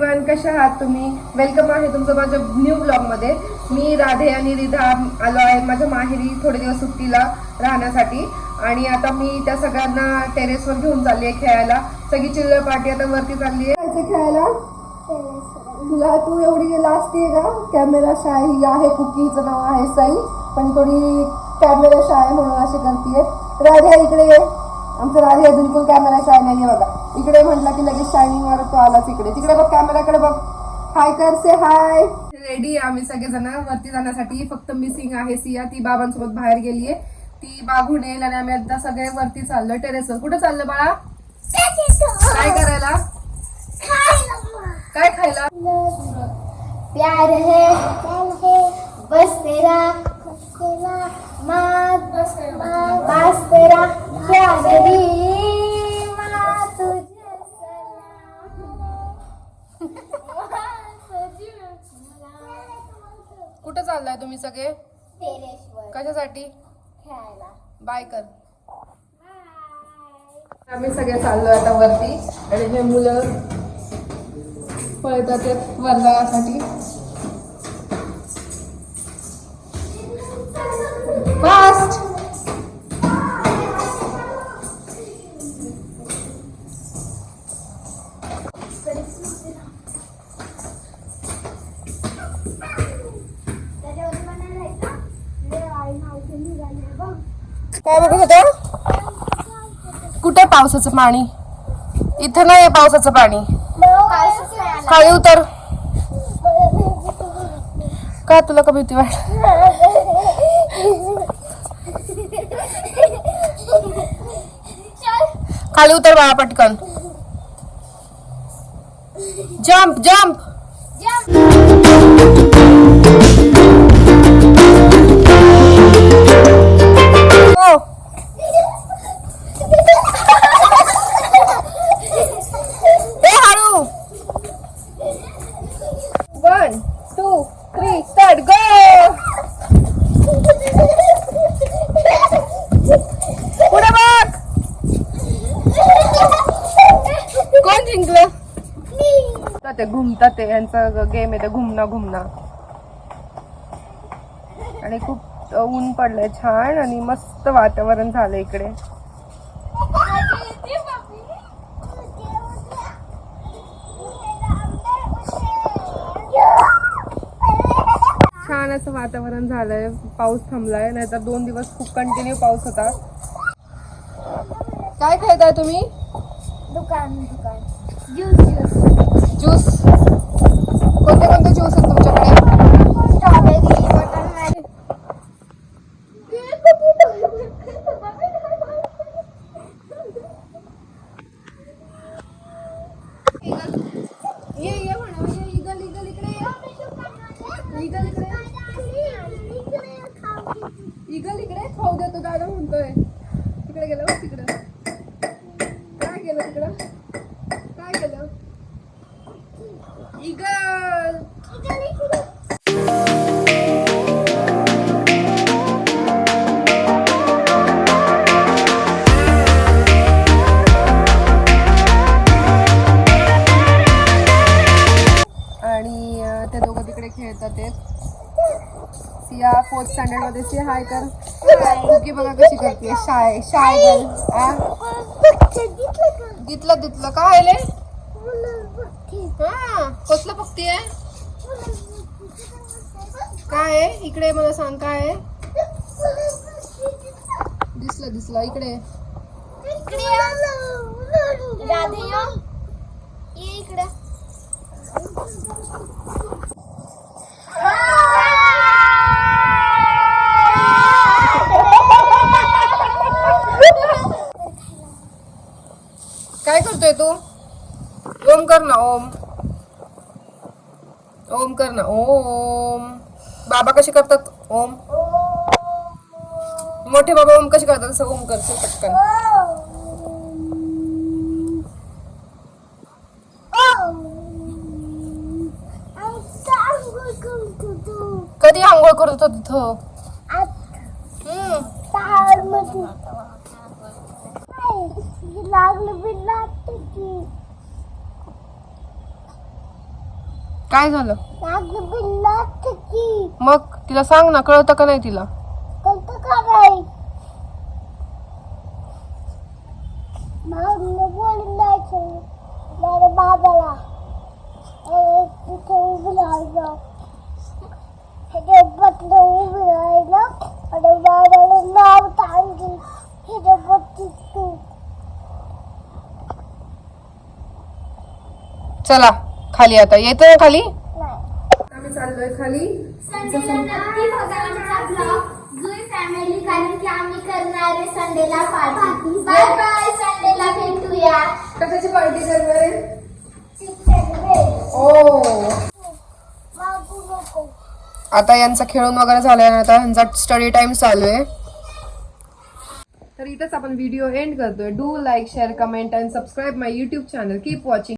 Everyone, कशा आहात तुम्ही? वेलकम आहे तुमचं माझ्या न्यू ब्लॉगमध्ये. मी राधे आणि रिधा आलो आहे माझ्या माहेरी थोडे दिवस सुट्टीला राहण्यासाठी. आणि आता मी त्या सगळ्यांना टेरेसवर घेऊन चालली आहे खेळायला. सगळी चिल्लर पार्टी आता वरती चालली आहे खेळायला. तुला तू एवढी लाजते का? कॅमेरा शाय ही आहे, कुकीचं नाव आहे साई, पण थोडी कॅमेरा शाय म्हणून अशी करते. राधे इकडे ये. आमचं राधे बिलकुल कॅमेरा शाय नाहीये बघा. इकडे म्हटलं की लगेच शायनिंग वर तो आलाच इकडे. तिकडे बघ, कॅमेराकडे बघ. हाय कर, से हाय. रेडी आम्ही सगळेजण वरती जाण्यासाठी. फक्त मिसिंग आहे सिया, ती बाबांसोबत बाहेर गेलीये. ती बागून येईल आणि आम्ही आता सगळे वरती चाललो टेरेसवर. कुठे चाललं बाळा? काय करायला? काय खायला? प्यार है बस तेरा बस तेरा प्यार कुठं चाललाय तुम्ही सगळे? कशासाठी? खेळायला. बाय कर. आम्ही सगळे चाललो आता वरती आणि हे मुलं पळतात वर जाण्यासाठी. फास्ट. काय बघत होता? कुठे पावसाचं पाणी? इथं नाही पावसाचं पाणी. खाली उतर. का तुला का भीती वाट? खाली उतर बाळा पटकन. Jump jump. ते घुमतात, ते यांचा गेम आहे ते घुमणं घुमणं. आणि खूप ऊन पडलंय छान आणि मस्त वातावरण झालं इकडे. छान असं वातावरण झालंय. पाऊस थांबलाय, नाहीतर 2 दिवस खूप कंटिन्यू पाऊस होता. काय खायताय तुम्ही? दुकान ज्यूस ज्यूस. कोणते कोणते ज्यूस आहेत तुमच्याकडे? Strawberry, watermelon. ये म्हणा, इगल इगल इकडे ये. इगल इकडे, इगल इकडे खाऊ देतो दादा म्हणतोय. तिकडे गेलं बघ, तिकडं काय केलं? तिकडं काय केलं? इगल आणि ते दोघं तिकडे खेळतात. ते सिया 4th स्टँडर्ड मध्ये. सी हाय कर. कुकी बघा कशी करते. शाय शाय दितलं दितलं काय आले? हा, कसलं बघती आहे? काय आहे इकडे? मला सांग काय आहे? दिसलं दिसलं इकडे. राधे ये इकडे. काय करतोय तू? ओम कर ना. ओम ओम कर ना. ओम. बाबा कसे करतात ओम? मोठे बाबा ओम कसे करतात तसं ओम करतो पटकन. कधी आंघोळ करत होता तिथं? लागलं बिन लागतं की. काय झालं? माझी बिल्ला किती मग तिला सांग ना, कळतं का नाही तिला? कळतं का नाही? मला बोलून द्यायचं माझ्या बाबाला. तिथे उभी राहिलं, हे बटलं उभी राहिलं आणि बाबाला नाव सांगितलं, हे बघतीस तू. चला खाली, आता येतोय ना खाली. नाही आम्ही चाललोय खाली. संडेला नक्की बघा आमचा ब्लॉग जुई फॅमिली, कारण की आम्ही करणार आहे संडेला पार्टी. बाय बाय, संडेला भेटूया. कशाची पार्टी करणार आहे? ओ, मागू नको. आता यांचा खेळून वगैरे झालाय ना, आता यांचा स्टडी टाइम चालू आहे. तर इथेच आपण व्हिडिओ एंड करतोय. Do like, share, comment and subscribe my YouTube channel. Keep watching.